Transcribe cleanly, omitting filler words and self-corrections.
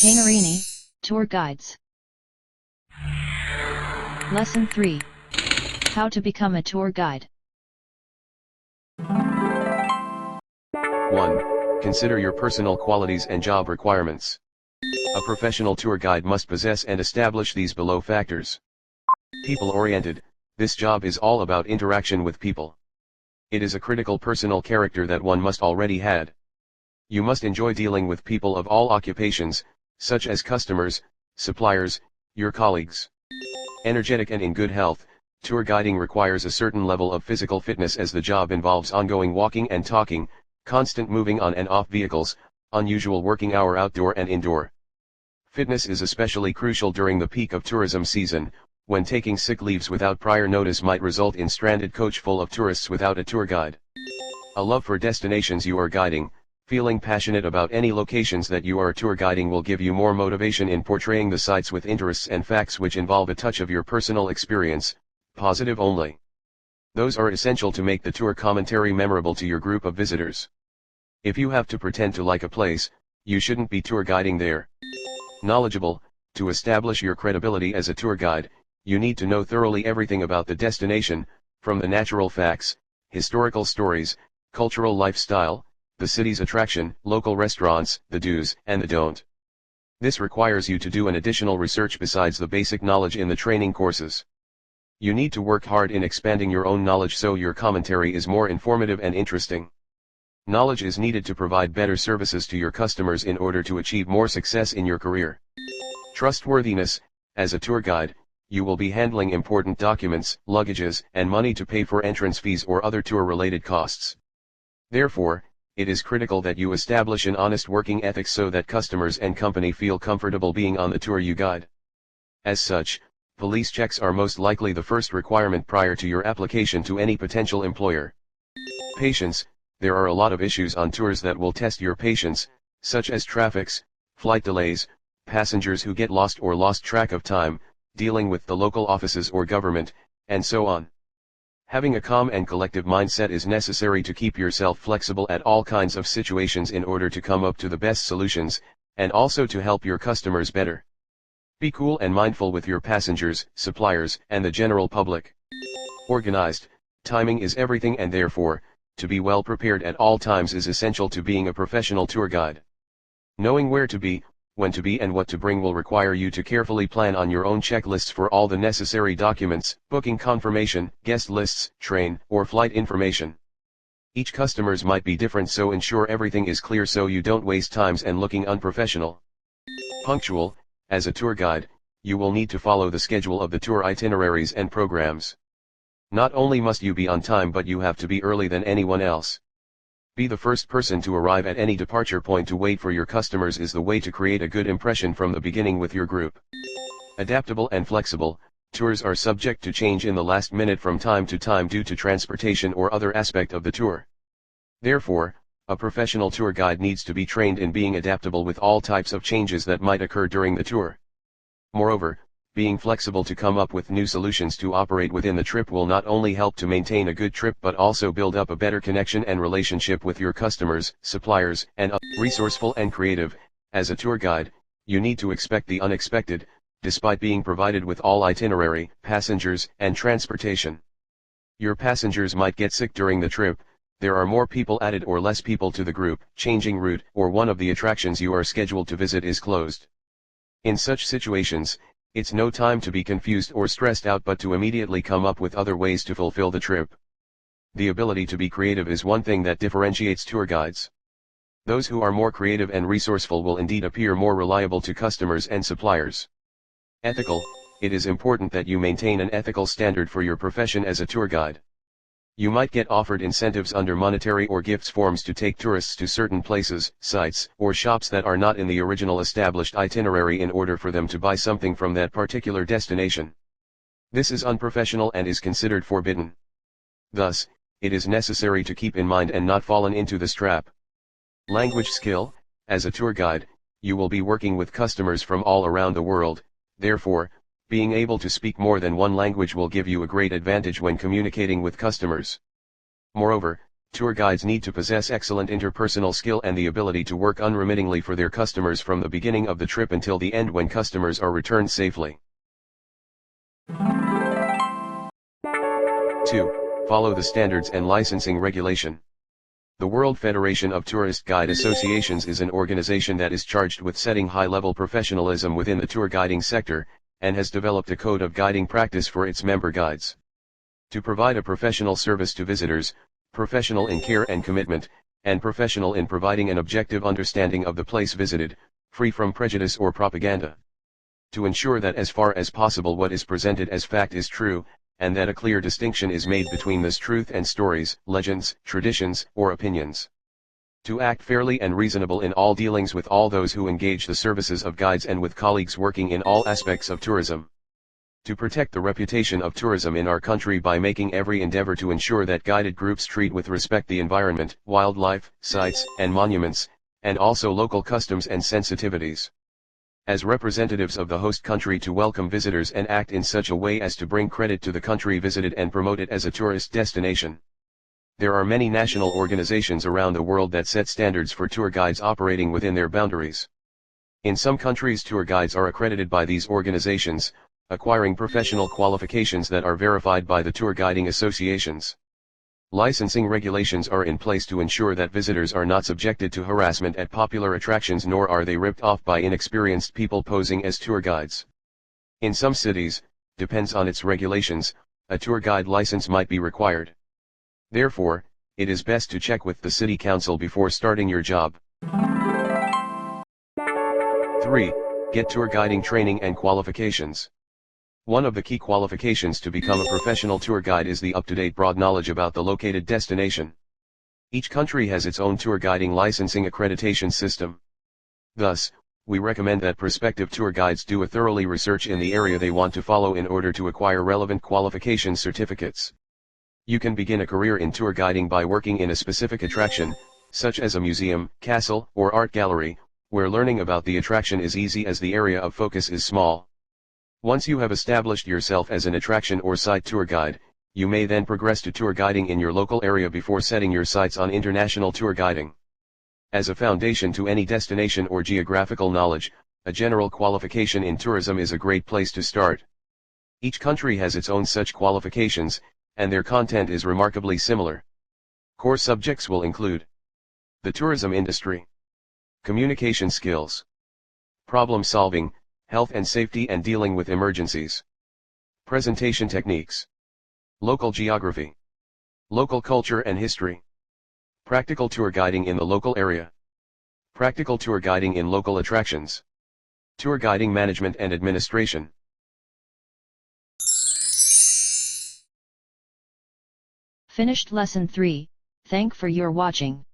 Cainarini, Tour Guides. Lesson 3. How to become a tour guide. 1. Consider your personal qualities and job requirements. A professional tour guide must possess and establish these below factors. People-oriented, this job is all about interaction with people. It is a critical personal character that one must already had. You must enjoy dealing with people of all occupations, such as customers, suppliers, your colleagues. Energetic and in good health, tour guiding requires a certain level of physical fitness as the job involves ongoing walking and talking, constant moving on and off vehicles, unusual working hour outdoor and indoor. Fitness is especially crucial during the peak of tourism season, when taking sick leaves without prior notice might result in stranded coach full of tourists without a tour guide. A love for destinations you are guiding, feeling passionate about any locations that you are tour guiding will give you more motivation in portraying the sites with interests and facts which involve a touch of your personal experience, positive only. Those are essential to make the tour commentary memorable to your group of visitors. If you have to pretend to like a place, you shouldn't be tour guiding there. Knowledgeable, to establish your credibility as a tour guide, you need to know thoroughly everything about the destination, from the natural facts, historical stories, cultural lifestyle, the city's attraction, local restaurants, the do's and the don't. This requires you to do an additional research besides the basic knowledge in the training courses. You need to work hard in expanding your own knowledge so your commentary is more informative and interesting. Knowledge is needed to provide better services to your customers in order to achieve more success in your career. Trustworthiness, as a tour guide, you will be handling important documents, luggages, and money to pay for entrance fees or other tour-related costs. Therefore, it is critical that you establish an honest working ethic so that customers and company feel comfortable being on the tour you guide. As such, police checks are most likely the first requirement prior to your application to any potential employer. Patience, there are a lot of issues on tours that will test your patience, such as traffics, flight delays, passengers who get lost or lost track of time, dealing with the local offices or government, and so on. Having a calm and collective mindset is necessary to keep yourself flexible at all kinds of situations in order to come up to the best solutions, and also to help your customers better. Be cool and mindful with your passengers, suppliers, and the general public. Organized, timing is everything and therefore, to be well prepared at all times is essential to being a professional tour guide. Knowing where to be, when to be and what to bring will require you to carefully plan on your own checklists for all the necessary documents, booking confirmation, guest lists, train, or flight information. Each customers might be different, so ensure everything is clear so you don't waste times and looking unprofessional. Punctual, as a tour guide, you will need to follow the schedule of the tour itineraries and programs. Not only must you be on time, but you have to be early than anyone else. Be the first person to arrive at any departure point. To wait for your customers is the way to create a good impression from the beginning with your group. Adaptable and flexible, tours are subject to change in the last minute from time to time due to transportation or other aspect of the tour. Therefore, a professional tour guide needs to be trained in being adaptable with all types of changes that might occur during the tour. Moreover, being flexible to come up with new solutions to operate within the trip will not only help to maintain a good trip but also build up a better connection and relationship with your customers, suppliers, and resourceful and creative. As a tour guide, you need to expect the unexpected, despite being provided with all itinerary, passengers, and transportation. Your passengers might get sick during the trip, there are more people added or less people to the group, changing route, or one of the attractions you are scheduled to visit is closed. In such situations, it's no time to be confused or stressed out but to immediately come up with other ways to fulfill the trip. The ability to be creative is one thing that differentiates tour guides. Those who are more creative and resourceful will indeed appear more reliable to customers and suppliers. Ethical, it is important that you maintain an ethical standard for your profession as a tour guide. You might get offered incentives under monetary or gifts forms to take tourists to certain places, sites, or shops that are not in the original established itinerary in order for them to buy something from that particular destination. This is unprofessional and is considered forbidden. Thus, it is necessary to keep in mind and not fallen into this trap. Language skill, as a tour guide, you will be working with customers from all around the world, therefore, being able to speak more than one language will give you a great advantage when communicating with customers. Moreover, Tour guides need to possess excellent interpersonal skill and the ability to work unremittingly for their customers from the beginning of the trip until the end when customers are returned safely. 2. Follow the standards and licensing regulation. The World Federation of Tourist Guide Associations is an organization that is charged with setting high-level professionalism within the tour guiding sector, and has developed a code of guiding practice for its member guides. To provide a professional service to visitors, professional in care and commitment, and professional in providing an objective understanding of the place visited, free from prejudice or propaganda. To ensure that as far as possible what is presented as fact is true, and that a clear distinction is made between this truth and stories, legends, traditions, or opinions. To act fairly and reasonable in all dealings with all those who engage the services of guides and with colleagues working in all aspects of tourism. To protect the reputation of tourism in our country by making every endeavor to ensure that guided groups treat with respect the environment, wildlife, sites, and monuments, and also local customs and sensitivities. As representatives of the host country to welcome visitors and act in such a way as to bring credit to the country visited and promote it as a tourist destination. There are many national organizations around the world that set standards for tour guides operating within their boundaries. In some countries tour guides are accredited by these organizations, acquiring professional qualifications that are verified by the tour guiding associations. Licensing regulations are in place to ensure that visitors are not subjected to harassment at popular attractions nor are they ripped off by inexperienced people posing as tour guides. In some cities, depends on its regulations, a tour guide license might be required. Therefore, it is best to check with the city council before starting your job. 3. Get tour guiding training and qualifications. One of the key qualifications to become a professional tour guide is the up-to-date broad knowledge about the located destination. Each country has its own tour guiding licensing accreditation system. Thus, we recommend that prospective tour guides do a thoroughly research in the area they want to follow in order to acquire relevant qualification certificates. You can begin a career in tour guiding by working in a specific attraction, such as a museum, castle, or art gallery, where learning about the attraction is easy as the area of focus is small. Once you have established yourself as an attraction or site tour guide, you may then progress to tour guiding in your local area before setting your sights on international tour guiding. As a foundation to any destination or geographical knowledge, a general qualification in tourism is a great place to start. Each country has its own such qualifications, and their content is remarkably similar. Core subjects will include the tourism industry, communication skills, problem solving, health and safety and dealing with emergencies, presentation techniques, local geography, local culture and history, practical tour guiding in the local area, practical tour guiding in local attractions, tour guiding management and administration. Finished lesson 3, thank for your watching.